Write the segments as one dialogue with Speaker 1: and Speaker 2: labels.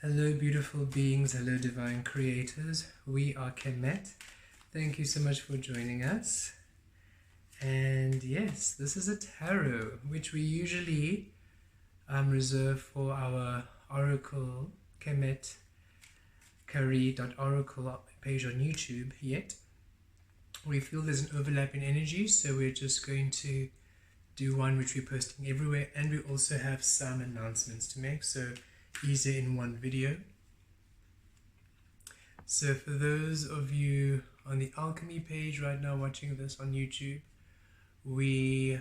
Speaker 1: Hello, beautiful beings. Hello, divine creators. We are Kemet. Thank you so much for joining us. And yes, this is a tarot, which we usually reserve for our oracle, Kemet Kah-Ri .oracle page on YouTube. Yet, we feel there's an overlap in energy, so we're just going to do one which we're posting everywhere. And we also have some announcements to make, so easier in one video. So for those of you on the Alchemy page right now watching this on YouTube, we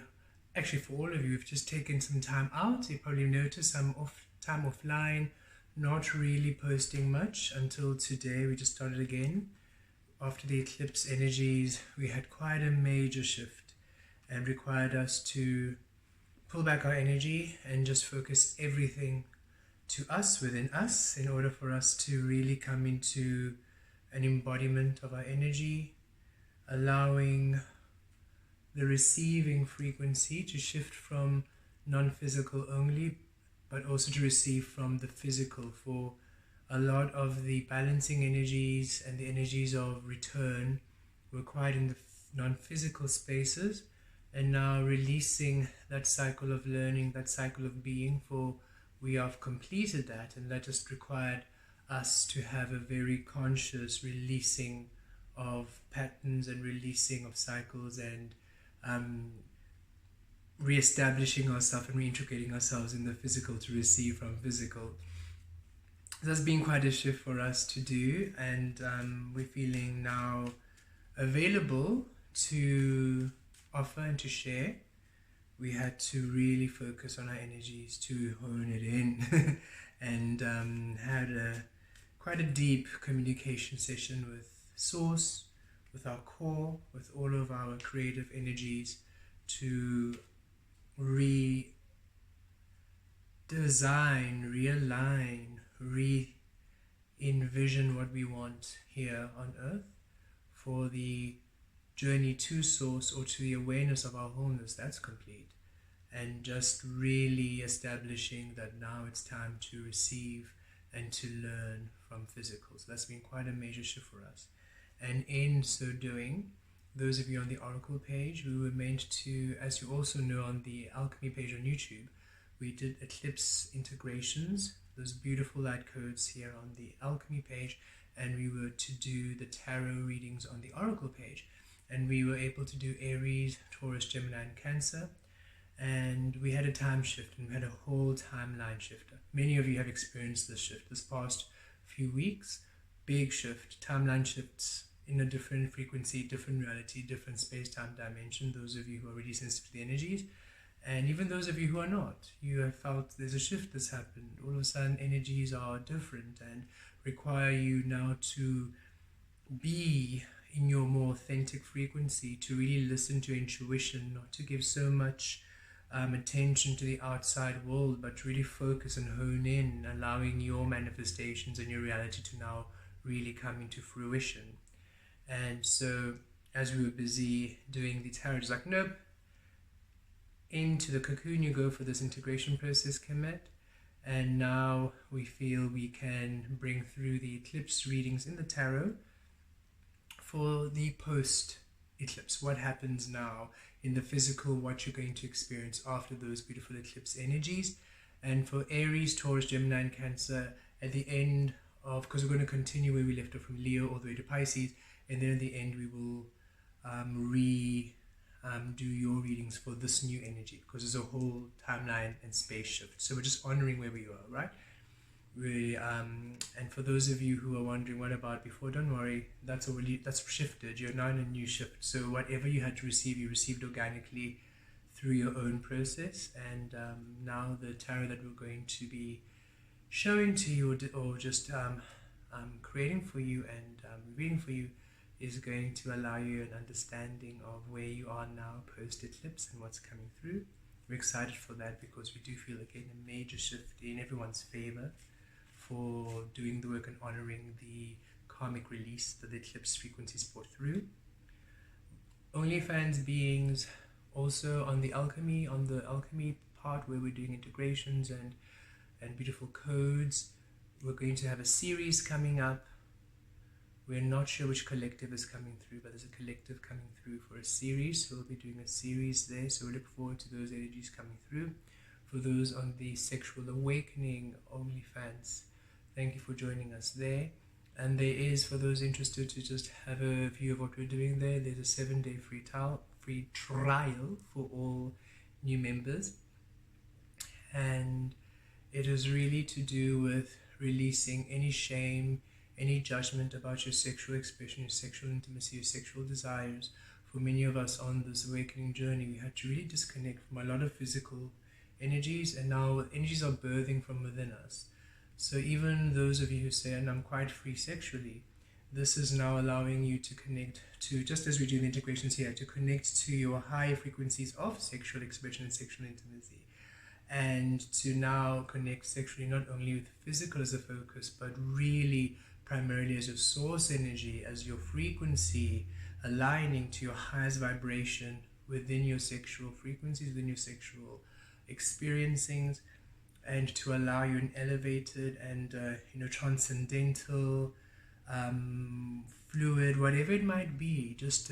Speaker 1: actually, for all of you, we've just taken some time out. You probably noticed I'm time offline, not really posting much until today. We just started again. After the eclipse energies, we had quite a major shift and required us to pull back our energy and just focus everything to us, within us, in order for us to really come into an embodiment of our energy, allowing the receiving frequency to shift from non-physical only, but also to receive from the physical, for a lot of the balancing energies and the energies of return were quite in the non-physical spaces, and now releasing that cycle of learning, that cycle of being, for we have completed that, and that just required us to have a very conscious releasing of patterns and releasing of cycles, and re-establishing ourselves and reintegrating ourselves in the physical to receive from physical. That's been quite a shift for us to do, and we're feeling now available to offer and to share. We had to really focus on our energies to hone it in and had quite a deep communication session with Source, with our core, with all of our creative energies, to redesign, realign, re-envision what we want here on Earth for the journey to Source, or to the awareness of our wholeness that's complete, and just really establishing that now it's time to receive and to learn from physical. So that's been quite a major shift for us. And in so doing, those of you on the Oracle page, we were meant to, as you also know on the Alchemy page on YouTube, we did eclipse integrations, those beautiful light codes here on the Alchemy page, and we were to do the tarot readings on the Oracle page. And we were able to do Aries, Taurus, Gemini, and Cancer. And we had a time shift, and we had a whole timeline shifter. Many of you have experienced this shift this past few weeks. Big shift, timeline shifts in a different frequency, different reality, different space-time dimension. Those of you who are really sensitive to the energies, and even those of you who are not, you have felt there's a shift that's happened. All of a sudden, energies are different and require you now to be in your more authentic frequency, to really listen to intuition, not to give so much attention to the outside world, but to really focus and hone in, allowing your manifestations and your reality to now really come into fruition. And so as we were busy doing the tarot, it's like, nope, into the cocoon you go for this integration process, Kemet. And now we feel we can bring through the eclipse readings in the tarot for the post-eclipse. What happens now in the physical, what you're going to experience after those beautiful eclipse energies. And for Aries, Taurus, Gemini, and Cancer, at the end of, because we're going to continue where we left off from Leo all the way to Pisces, and then at the end we will do your readings for this new energy, because there's a whole timeline and space shift. So we're just honoring where we are, right? And for those of you who are wondering what about before, don't worry, that's shifted. You're now in a new shift, so whatever you had to receive, you received organically through your own process. And now the tarot that we're going to be showing to you, or just creating for you and reading for you, is going to allow you an understanding of where you are now post-eclipse and what's coming through. We're excited for that, because we do feel again a major shift in everyone's favor for doing the work and honoring the karmic release that the eclipse frequencies brought through. OnlyFans beings also on the Alchemy part where we're doing integrations and beautiful codes. We're going to have a series coming up. We're not sure which collective is coming through, but there's a collective coming through for a series. So we'll be doing a series there. So we look forward to those energies coming through. For those on the Sexual Awakening OnlyFans, thank you for joining us there. And there is, for those interested to just have a view of what we're doing there, there's a 7-day free trial for all new members. And it is really to do with releasing any shame, any judgment about your sexual expression, your sexual intimacy, your sexual desires. For many of us on this awakening journey, we had to really disconnect from a lot of physical energies, and now energies are birthing from within us. So even those of you who say, and I'm quite free sexually, this is now allowing you to connect to, just as we do the integrations here, to connect to your higher frequencies of sexual expression and sexual intimacy. And to now connect sexually not only with physical as a focus, but really primarily as your source energy, as your frequency, aligning to your highest vibration within your sexual frequencies, within your sexual experiencings, and to allow you an elevated and transcendental, fluid, whatever it might be, just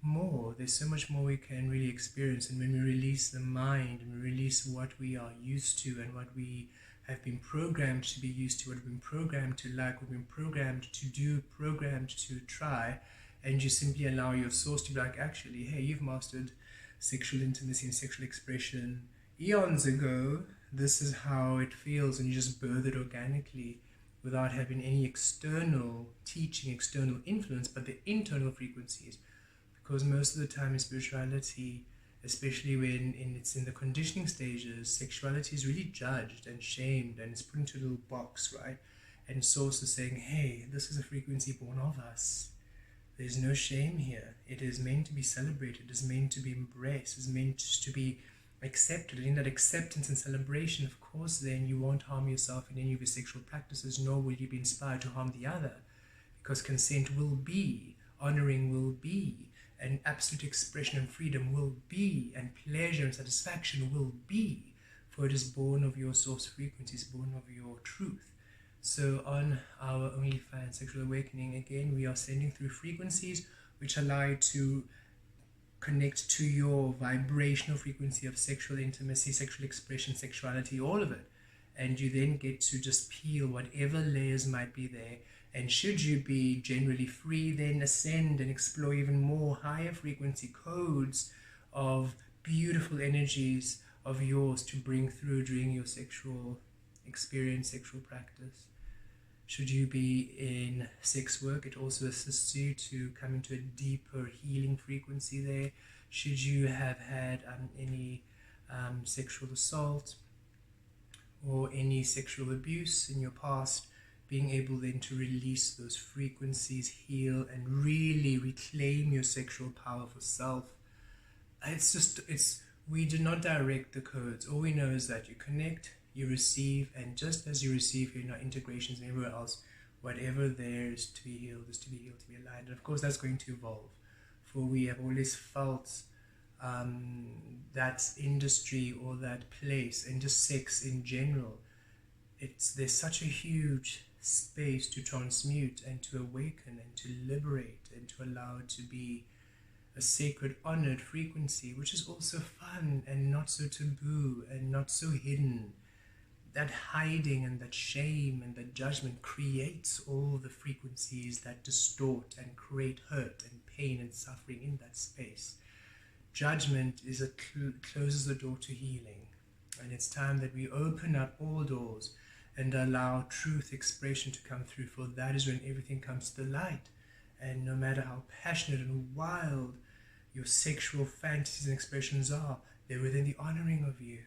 Speaker 1: more. There's so much more we can really experience. And when we release the mind and we release what we are used to and what we have been programmed to be used to, what we've been programmed to like, we've been programmed to do, programmed to try, and you simply allow your source to be like, actually, hey, you've mastered sexual intimacy and sexual expression eons ago. This is how it feels, and you just birth it organically without having any external teaching, external influence, but the internal frequencies. Because most of the time in spirituality, especially when it's in the conditioning stages, sexuality is really judged and shamed, and it's put into a little box, right? And source is saying, hey, this is a frequency born of us. There's no shame here. It is meant to be celebrated. It is meant to be embraced. It's meant to be accepted. And in that acceptance and celebration, of course, then you won't harm yourself in any of your sexual practices, nor will you be inspired to harm the other, because consent will be, honoring will be, and absolute expression and freedom will be, and pleasure and satisfaction will be, for it is born of your source frequency, is born of your truth. So on our OnlyFans Sexual Awakening, again, we are sending through frequencies which allow you to connect to your vibrational frequency of sexual intimacy, sexual expression, sexuality, all of it. And you then get to just peel whatever layers might be there. And should you be generally free, then ascend and explore even more higher frequency codes of beautiful energies of yours to bring through during your sexual experience, sexual practice. Should you be in sex work, it also assists you to come into a deeper healing frequency there. Should you have had any sexual assault or any sexual abuse in your past, being able then to release those frequencies, heal, and really reclaim your sexual power for self. We do not direct the codes. All we know is that you connect, you receive, and just as you receive in our integrations and everywhere else, whatever there is to be healed is to be healed, to be aligned. And of course that's going to evolve, for we have always felt that industry or that place, and just sex in general, there's such a huge space to transmute and to awaken and to liberate and to allow it to be a sacred, honored frequency, which is also fun and not so taboo and not so hidden. That hiding and that shame and that judgment creates all the frequencies that distort and create hurt and pain and suffering in that space. Judgment closes the door to healing, and it's time that we open up all doors and allow truth expression to come through, for that is when everything comes to the light. And no matter how passionate and wild your sexual fantasies and expressions are, they're within the honoring of you.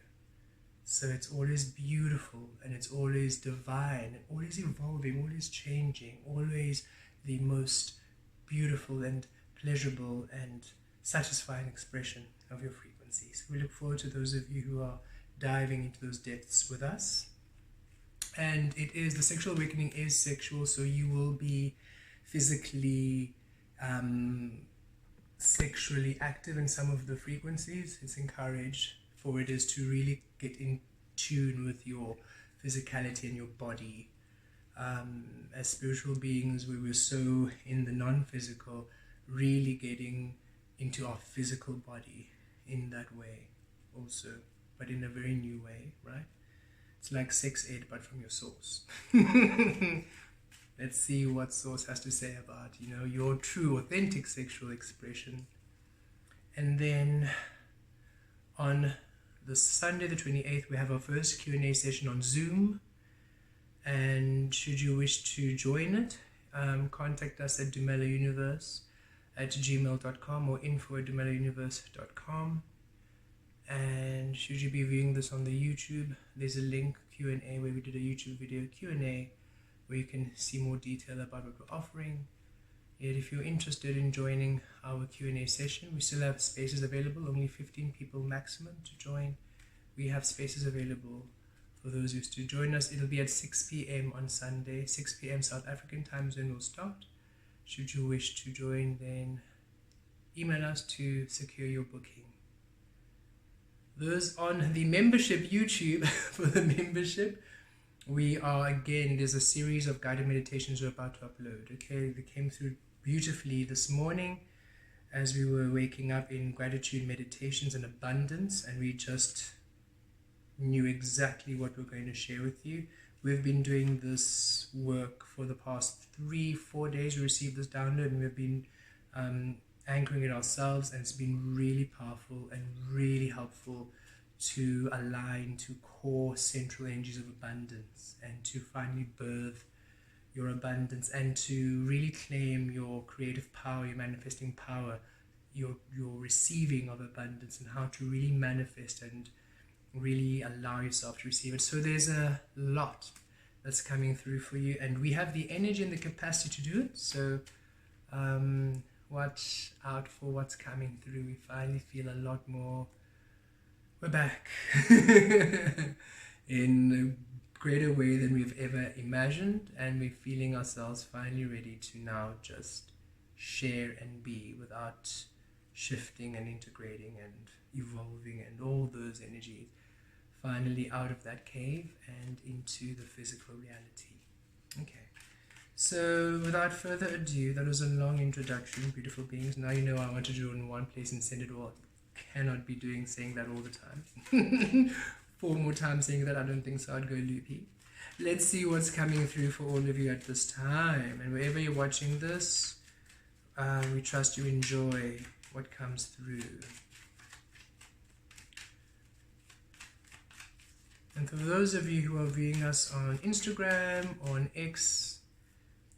Speaker 1: So it's always beautiful, and it's always divine, and always evolving, always changing, always the most beautiful and pleasurable and satisfying expression of your frequencies. We look forward to those of you who are diving into those depths with us. And the sexual awakening is sexual, so you will be physically, sexually active in some of the frequencies. It's encouraged, for it is to really get in tune with your physicality and your body. as spiritual beings, where we're so in the non-physical, really getting into our physical body in that way also, but in a very new way, right? It's like sex ed, but from your source. Let's see what source has to say about, your true, authentic sexual expression. And then on the Sunday, the 28th, we have our first Q&A session on Zoom. And should you wish to join it, contact us at dumelauniverse@gmail.com or info@dumelauniverse.com. And should you be viewing this on the YouTube, there's a link, Q&A, where we did a YouTube video Q&A, where you can see more detail about what we're offering. Yet if you're interested in joining our Q&A session, we still have spaces available, only 15 people maximum to join. We have spaces available for those who wish to join us. It'll be at 6 p.m. on Sunday, 6 p.m. South African time zone will start. Should you wish to join, then email us to secure your booking. Those on the membership YouTube, for the membership, we are, again, there's a series of guided meditations we're about to upload. Okay, they came through beautifully this morning as we were waking up in gratitude meditations and abundance, and we just knew exactly what we're going to share with you. We've been doing this work for the past 3-4 days. We received this download, and we've been anchoring it ourselves, and it's been really powerful and really helpful to align to core central energies of abundance, and to finally birth your abundance, and to really claim your creative power, your manifesting power, your receiving of abundance, and how to really manifest and really allow yourself to receive it. So there's a lot that's coming through for you, and we have the energy and the capacity to do it. So watch out for what's coming through. We finally feel a lot more, we're back in a greater way than we've ever imagined, and we're feeling ourselves finally ready to now just share and be without shifting and integrating and evolving and all those energies, finally out of that cave and into the physical reality. Okay. So without further ado, that was a long introduction, beautiful beings. Now you know I want to do it in one place and send it all. Cannot be saying that all the time. 4 more times saying that, I don't think so. I'd go loopy. Let's see what's coming through for all of you at this time. And wherever you're watching this, we trust you enjoy what comes through. And for those of you who are viewing us on Instagram or on X,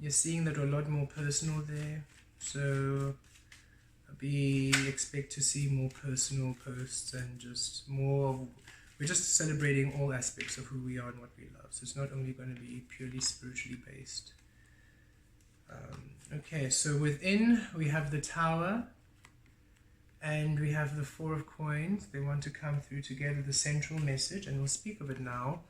Speaker 1: you're seeing that we're a lot more personal there. So we expect to see more personal posts and just more. We're just celebrating all aspects of who we are and what we love. So it's not only going to be purely spiritually based. Okay, so within we have the Tower and we have the 4 of Coins. They want to come through together, the central message, and we'll speak of it now.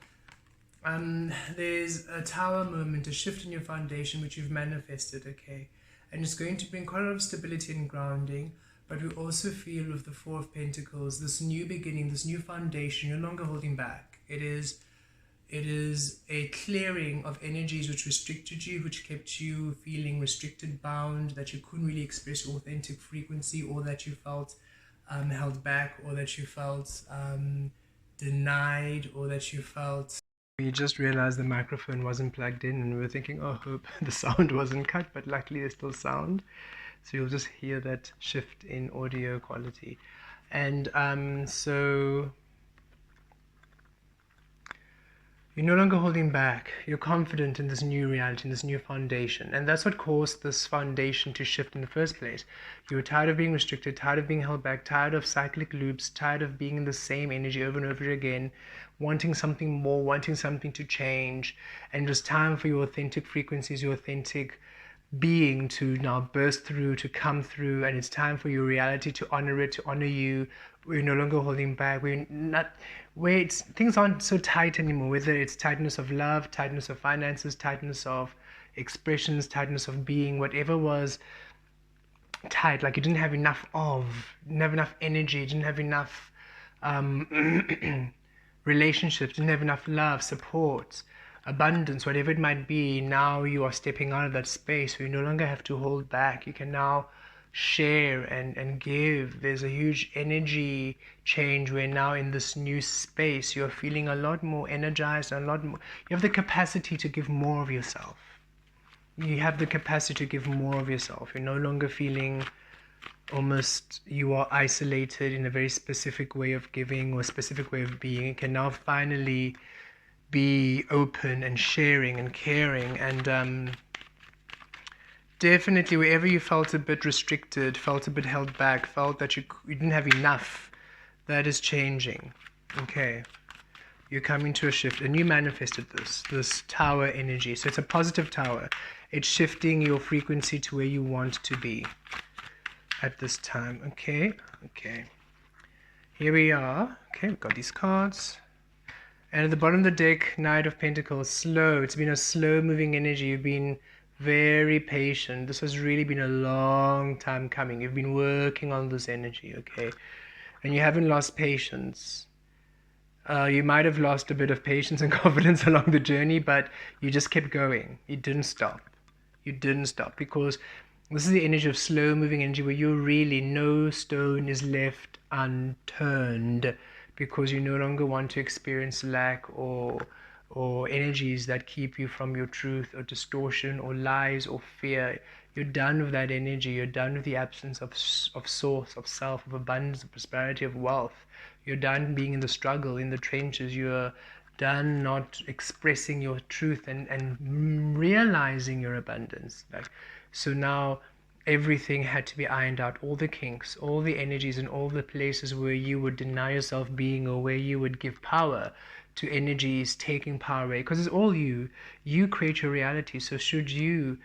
Speaker 1: There's a Tower moment, a shift in your foundation which you've manifested, okay? And it's going to bring quite a lot of stability and grounding. But we also feel with the 4 of Pentacles, this new beginning, this new foundation, you're no longer holding back. It is a clearing of energies which restricted you, which kept you feeling restricted, bound, that you couldn't really express your authentic frequency, or that you felt held back, or that you felt denied, or that you felt... We just realized the microphone wasn't plugged in, and we were thinking, oh, hope the sound wasn't cut, but luckily there's still sound. So you'll just hear that shift in audio quality. And so you're no longer holding back. You're confident in this new reality, in this new foundation. And that's what caused this foundation to shift in the first place. You were tired of being restricted, tired of being held back, tired of cyclic loops, tired of being in the same energy over and over again, wanting something more, wanting something to change. And it was time for your authentic frequencies, your authentic being to now burst through, to come through, and it's time for your reality to honor it, to honor you. We're no longer holding back. Things aren't so tight anymore, whether it's tightness of love, tightness of finances, tightness of expressions, tightness of being, whatever was tight, like you didn't have enough energy, didn't have enough relationships, didn't have enough love, support, abundance, whatever it might be. Now you are stepping out of that space where you no longer have to hold back. You can now share and give. There's a huge energy change where now in this new space you're feeling a lot more energized, a lot more, you have the capacity to give more of yourself. You have the capacity to give more of yourself. You're no longer feeling almost you are isolated in a very specific way of giving or a specific way of being. You can now finally be open and sharing and caring, and definitely wherever you felt a bit restricted, felt a bit held back, felt that you didn't have enough, that is changing. Okay, you're coming to a shift, and you manifested this tower energy. So it's a positive tower. It's shifting your frequency to where you want to be at this time. Okay, here we are. Okay, we've got these cards. And at the bottom of the deck, Knight of Pentacles, slow. It's been a slow moving energy. You've been very patient. This has really been a long time coming. You've been working on this energy, okay? And you haven't lost patience. You might have lost a bit of patience and confidence along the journey, but you just kept going. You didn't stop. You didn't stop, because this is the energy of slow moving energy where you really, no stone is left unturned, because you no longer want to experience lack or energies that keep you from your truth, or distortion or lies or fear. You're done with that energy. You're done with the absence of source, of self, of abundance, of prosperity, of wealth. You're done being in the struggle, in the trenches. You're done not expressing your truth and realizing your abundance. So now everything had to be ironed out, all the kinks, all the energies, and all the places where you would deny yourself being, or where you would give power to energies taking power away, because it's all you create your reality. So should you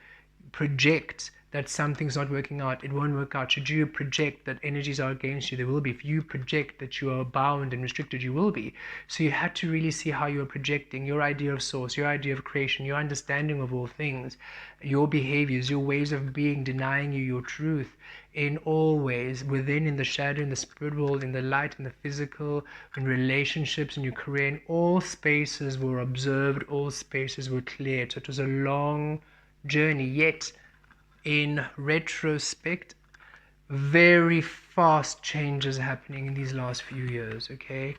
Speaker 1: project that something's not working out, it won't work out. Should you project that energies are against you, there will be. If you project that you are bound and restricted, you will be. So you had to really see how you are projecting your idea of source, your idea of creation, your understanding of all things, your behaviors, your ways of being, denying you your truth in all ways, within, in the shadow, in the spirit world, in the light, in the physical, in relationships, in your career. In all spaces were observed, all spaces were cleared. So it was a long journey, yet in retrospect, very fast changes happening in these last few years. Okay,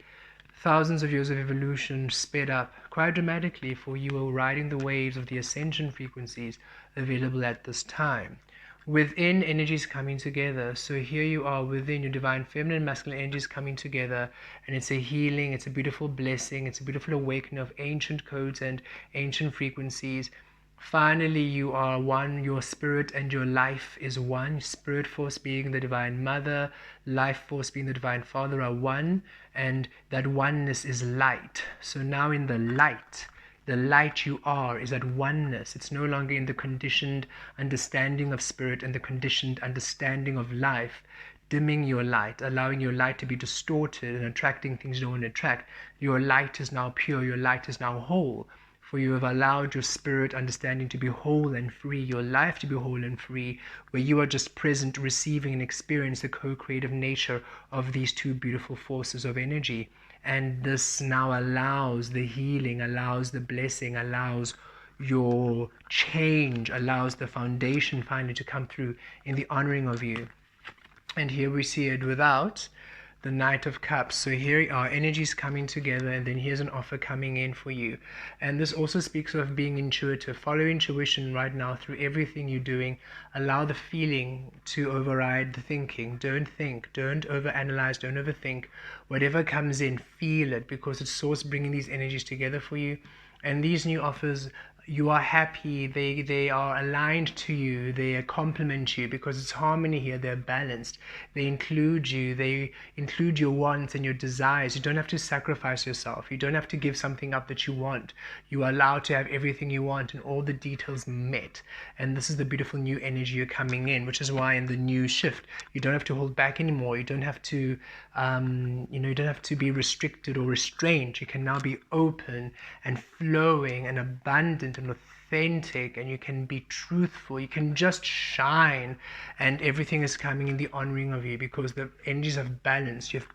Speaker 1: thousands of years of evolution sped up quite dramatically, for you are riding the waves of the ascension frequencies available at this time. Within, energies coming together. So here you are within your divine feminine and masculine energies coming together, and it's a healing, it's a beautiful blessing, it's a beautiful awakening of ancient codes and ancient frequencies. Finally, you are one. Your spirit and your life is one. Spirit force being the divine mother, life force being the divine father are one, and that oneness is light. So now in the light you are is that oneness. It's no longer in the conditioned understanding of spirit and the conditioned understanding of life, dimming your light, allowing your light to be distorted and attracting things you don't want to attract. Your light is now pure. Your light is now whole. For you have allowed your spirit understanding to be whole and free, your life to be whole and free, where you are just present, receiving and experience the co-creative nature of these two beautiful forces of energy. And this now allows the healing, allows the blessing, allows your change, allows the foundation finally to come through in the honoring of you. And here we see it without the Knight of Cups. So here are energies coming together, and then here's an offer coming in for you. And this also speaks of being intuitive. Follow intuition right now through everything you're doing. Allow the feeling to override the thinking. Don't think, don't overanalyze, don't overthink. Whatever comes in, feel it, because it's source bringing these energies together for you. And these new offers, you are happy, they are aligned to you, they complement you, because it's harmony here. They're balanced, they include you, they include your wants and your desires. You don't have to sacrifice yourself, you don't have to give something up that you want. You are allowed to have everything you want and all the details met. And this is the beautiful new energy you're coming in, which is why in the new shift you don't have to hold back anymore. You don't have to you don't have to be restricted or restrained. You can now be open and flowing and abundant and authentic, and you can be truthful. You can just shine, and everything is coming in the honoring of you, because the energies have balanced. You've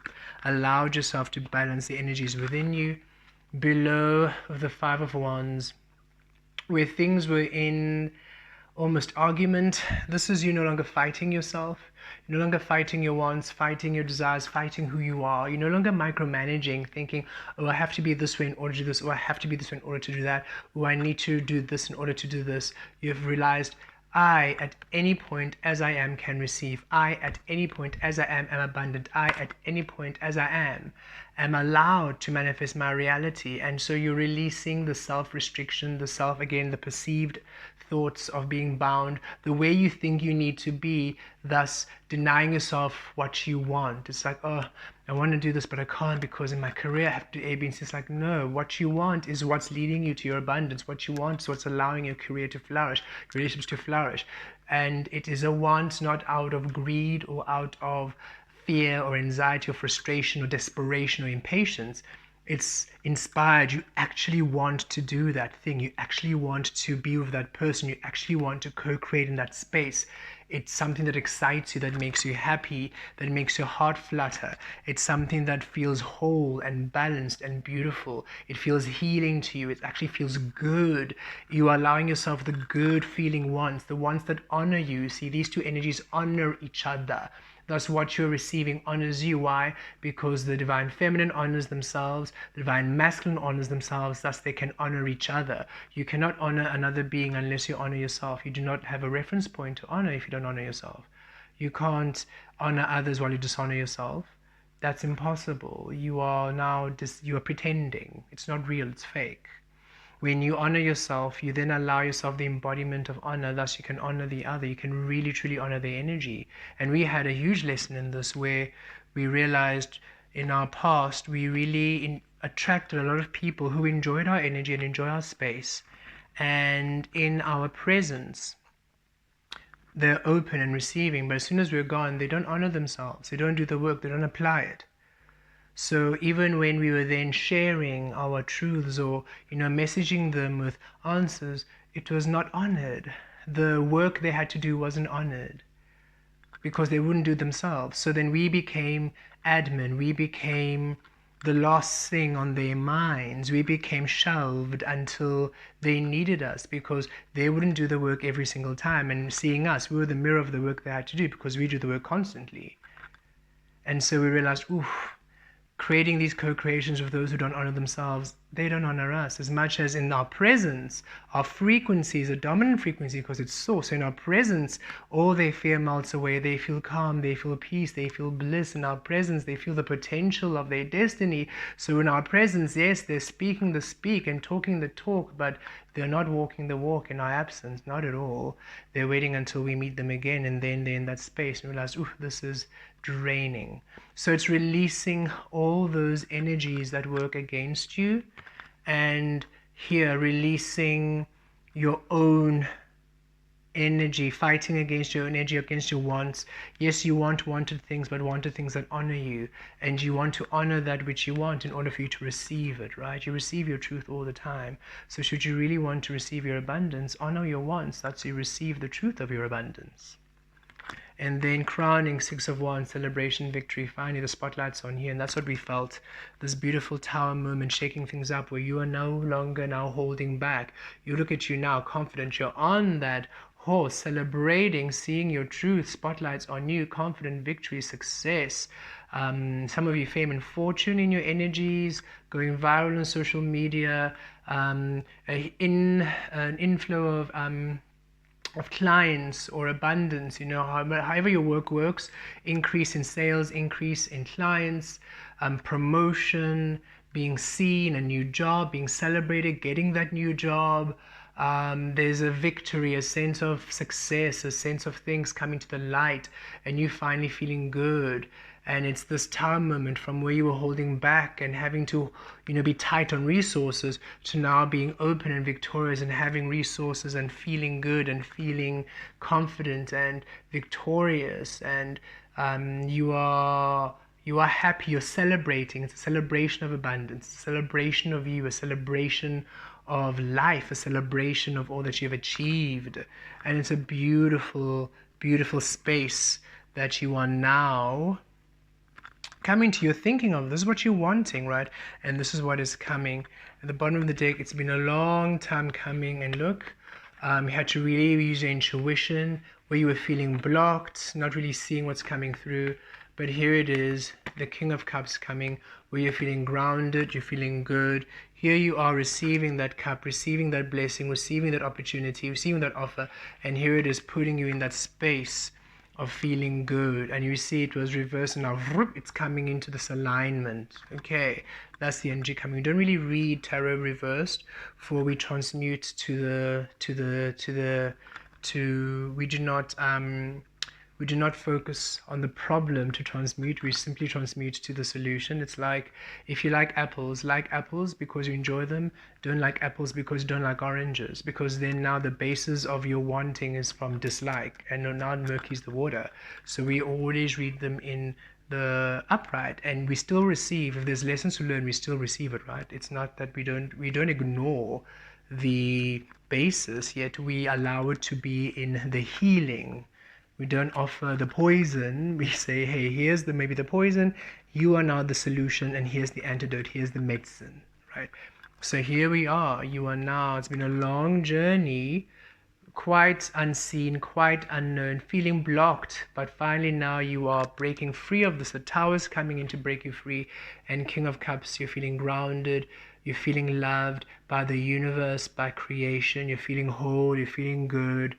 Speaker 1: allowed yourself to balance the energies within you. below the Five of Wands, where things were in almost argument. This is you no longer fighting yourself. You're no longer fighting your wants, fighting your desires, fighting who you are. You're no longer micromanaging, thinking, oh, I have to be this way in order to do this, or I have to be this way in order to do that, or I need to do this in order to do this. You've realized, I, at any point as I am, can receive. I, at any point as I am abundant. I, at any point as I am allowed to manifest my reality. And so you're releasing the self-restriction, the perceived thoughts of being bound, the way you think you need to be, thus denying yourself what you want. It's like, oh, I want to do this, but I can't because in my career I have to do A, B, and C. It's like, no, what you want is what's leading you to your abundance. What you want is what's allowing your career to flourish, relationships to flourish. And it is a want, not out of greed or out of fear or anxiety or frustration or desperation or impatience. It's inspired. You actually want to do that thing. You actually want to be with that person. You actually want to co-create in that space. It's something that excites you, that makes you happy, that makes your heart flutter. It's something that feels whole and balanced and beautiful. It feels healing to you. It actually feels good. You are allowing yourself the good feeling wants, the ones that honor you. See, these two energies honor each other. Thus, what you're receiving honors you. Why? Because the divine feminine honors themselves, the divine masculine honors themselves, thus they can honor each other. You cannot honor another being unless you honor yourself. You do not have a reference point to honor if you don't honor yourself. You can't honor others while you dishonor yourself. That's impossible. You are pretending. It's not real, it's fake. When you honor yourself, you then allow yourself the embodiment of honor. Thus, you can honor the other. You can really, truly honor their energy. And we had a huge lesson in this where we realized in our past, we really attracted a lot of people who enjoyed our energy and enjoy our space. And in our presence, they're open and receiving. But as soon as we're gone, they don't honor themselves. They don't do the work. They don't apply it. So even when we were then sharing our truths or, messaging them with answers, it was not honored. The work they had to do wasn't honored because they wouldn't do it themselves. So then we became admin. We became the last thing on their minds. We became shelved until they needed us because they wouldn't do the work every single time. And seeing us, we were the mirror of the work they had to do because we do the work constantly. And so we realized, oof, creating these co-creations with those who don't honor themselves, they don't honor us. As much as in our presence, our frequency is a dominant frequency because it's source. So in our presence, all their fear melts away. They feel calm, they feel peace, they feel bliss. In our presence, they feel the potential of their destiny. So in our presence, yes, they're speaking the speak and talking the talk, but they're not walking the walk in our absence, not at all. They're waiting until we meet them again, and then they're in that space and realize, ooh, this is draining. So it's releasing all those energies that work against you, and here releasing your own energy, fighting against your own energy, against your wants. Yes, you want wanted things, but wanted things that honor you, and you want to honor that which you want in order for you to receive it, right? You receive your truth all the time. So should you really want to receive your abundance, honor your wants. That's how you receive the truth of your abundance. And then crowning Six of Wands, celebration, victory. Finally, the spotlight's on here, and that's what we felt. This beautiful tower moment, shaking things up, where you are no longer now holding back. You look at you now, confident. You're on that horse, celebrating, seeing your truth. Spotlights on you, confident, victory, success. Some of you, fame and fortune in your energies, going viral on social media. An inflow of clients or abundance, however your work works, increase in sales, increase in clients, promotion, being seen, a new job, being celebrated, getting that new job. There's a victory, a sense of success, a sense of things coming to the light, and you finally feeling good. And it's this tower moment from where you were holding back and having to, be tight on resources, to now being open and victorious and having resources and feeling good and feeling confident and victorious. And you are happy, you're celebrating. It's a celebration of abundance, a celebration of you, a celebration of life, a celebration of all that you've achieved. And it's a beautiful, beautiful space that you are now coming to your thinking of. This is what you're wanting, right? And this is what is coming. At the bottom of the deck, it's been a long time coming, and look, you had to really use your intuition, where you were feeling blocked, not really seeing what's coming through. But here it is, the King of Cups coming, where you're feeling grounded, you're feeling good. Here you are receiving that cup, receiving that blessing, receiving that opportunity, receiving that offer. And here it is putting you in that space of feeling good. And you see it was reversed, and now it's coming into this alignment. Okay, that's the energy coming. We don't really read tarot reversed, for we transmute we do not focus on the problem to transmute. We simply transmute to the solution. It's like, if you like apples because you enjoy them. Don't like apples because you don't like oranges, because then now the basis of your wanting is from dislike, and now murky's the water. So we always read them in the upright, and we still receive. If there's lessons to learn, we still receive it, right? It's not that we don't ignore the basis, yet we allow it to be in the healing. We don't offer the poison. We say, hey, here's maybe the poison, you are now the solution, and here's the antidote, here's the medicine, right? So here we are, you are now, it's been a long journey, quite unseen, quite unknown, feeling blocked, but finally now you are breaking free of this. The Tower's coming in to break you free, and King of Cups, you're feeling grounded, you're feeling loved by the universe, by creation, you're feeling whole, you're feeling good,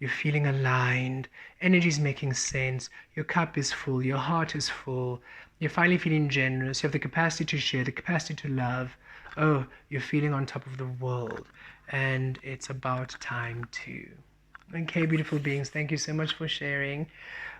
Speaker 1: you're feeling aligned, energy's making sense, your cup is full, your heart is full, you're finally feeling generous, you have the capacity to share, the capacity to love. Oh, you're feeling on top of the world, and it's about time too. Okay, beautiful beings, thank you so much for sharing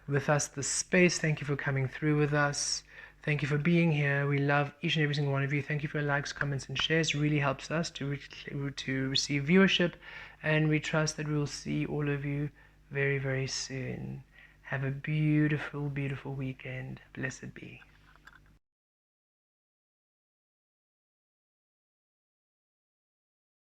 Speaker 1: with us the space. Thank you for coming through with us. Thank you for being here. We love each and every single one of you. Thank you for your likes, comments, and shares. It really helps us to receive viewership, and we trust that we will see all of you very, very soon. Have a beautiful, beautiful weekend. Blessed be.